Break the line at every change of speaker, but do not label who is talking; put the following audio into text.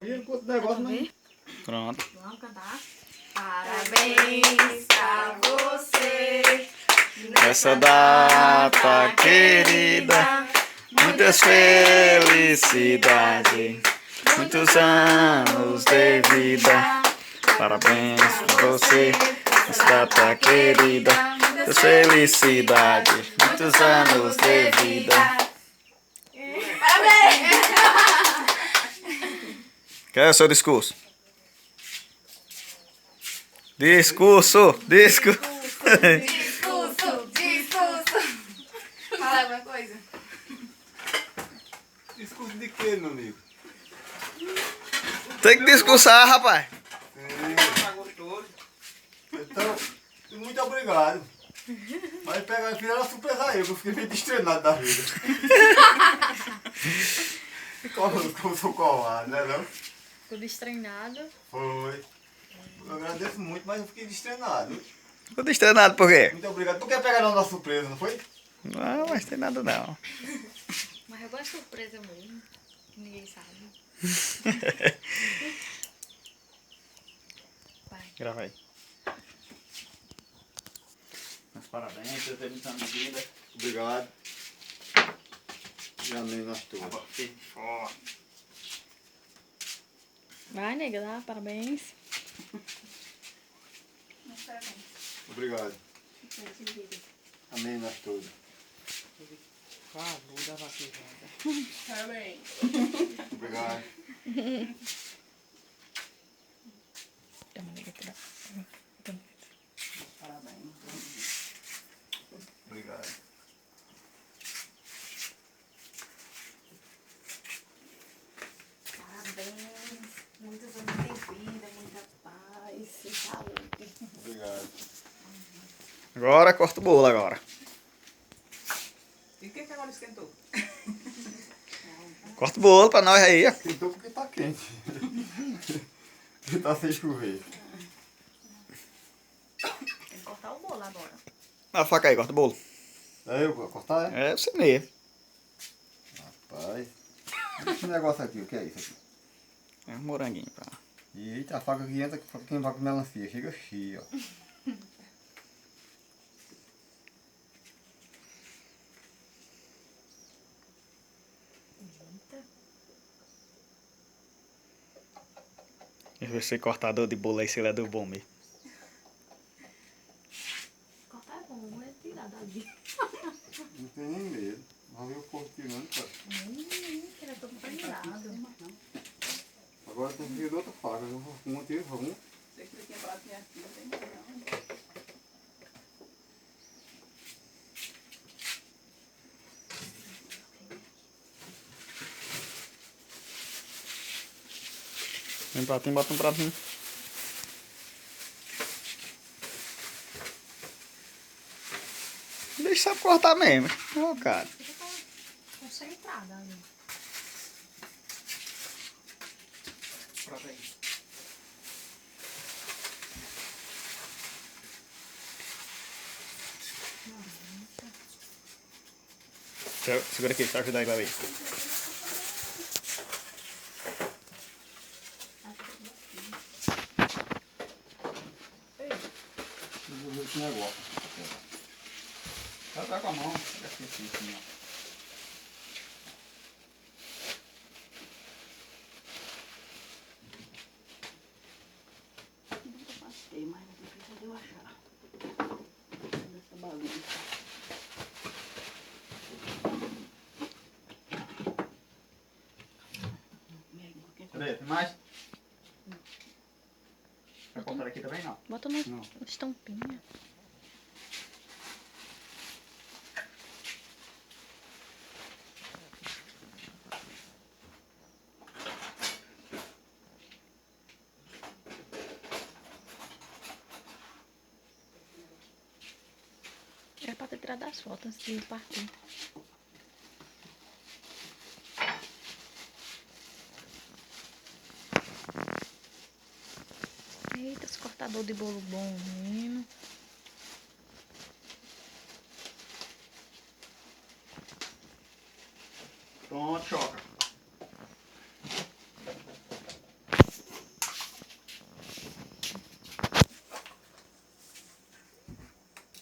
Negócio, né?
Pronto.
Vamos cantar? Parabéns pra você
Nessa data querida, muitas felicidades, muitos anos de vida. Parabéns pra você, nessa data querida, muitas felicidades, muitos anos de vida.
Parabéns!
Qual é o seu discurso? Discurso!
Discurso! Fala alguma coisa?
Discurso de quê, meu amigo?
Tem que discursar, rapaz.
Tá gostoso. Então, muito obrigado. Mas pegar aqui era surpresa aí, que eu fiquei meio destrenado da vida. Como sou covarde, né não?
Ficou destreinado.
Foi. Eu agradeço muito, mas eu fiquei destrenado.
Ficou destrenado por quê?
Muito obrigado. Tu quer pegar na nossa surpresa, não foi?
Não, mas tem nada não.
Mas eu gosto de surpresa mesmo. Que ninguém sabe. Vai.
Grava aí. Mas parabéns, você teve muita vida.
Obrigado. E amém nós todos.
Vai, nega, dá parabéns.
Obrigado. Amém nós todos.
Parabéns.
Obrigado. Obrigado.
Parabéns. Muitos anos de vida, muita paz e saúde.
Obrigado.
Agora corta o bolo agora.
E o que agora esquentou?
Corta o bolo pra nós aí, ó.
Esquentou porque tá quente. E tá sem chover.
Tem que cortar o bolo agora.
Dá a faca aí, corta o bolo.
É eu vou cortar, é?
É você mesmo.
Rapaz. Esse negócio aqui, o que é isso aqui?
É um moranguinho, pá.
Eita, a faca que entra pra quem vai com melancia. Chega cheia, ó.
Esse cortador de bolo aí, se ele é do bom mesmo.
Cortar é bom, é tirar dali.
Não tem nem medo. Vamos ver o povo tirando, cara.
Que era todo panelado.
Agora tem que vir de outra faca. Eu vou com uma, tiro, vamos.
Sei que ele tinha falado que aqui não tem mais não.
Vem um pratinho, bota um pratinho. Deixa sabe cortar mesmo. Ó, cara.
Fica concentrada ali.
Segura aqui, deixa eu ajudar ele aí.
Eu vou ver esse negócio. Tá com a mão. Assim, assim, ó.
Nunca passei, mas é difícil de eu achar. Essa bagunça.
Cadê? Tem mais? Vai cortar aqui também, não?
Bota no
Não.
estampinha. Era pra ter tirado as fotos antes de partir. Eita, esse cortador de bolo bom, menino.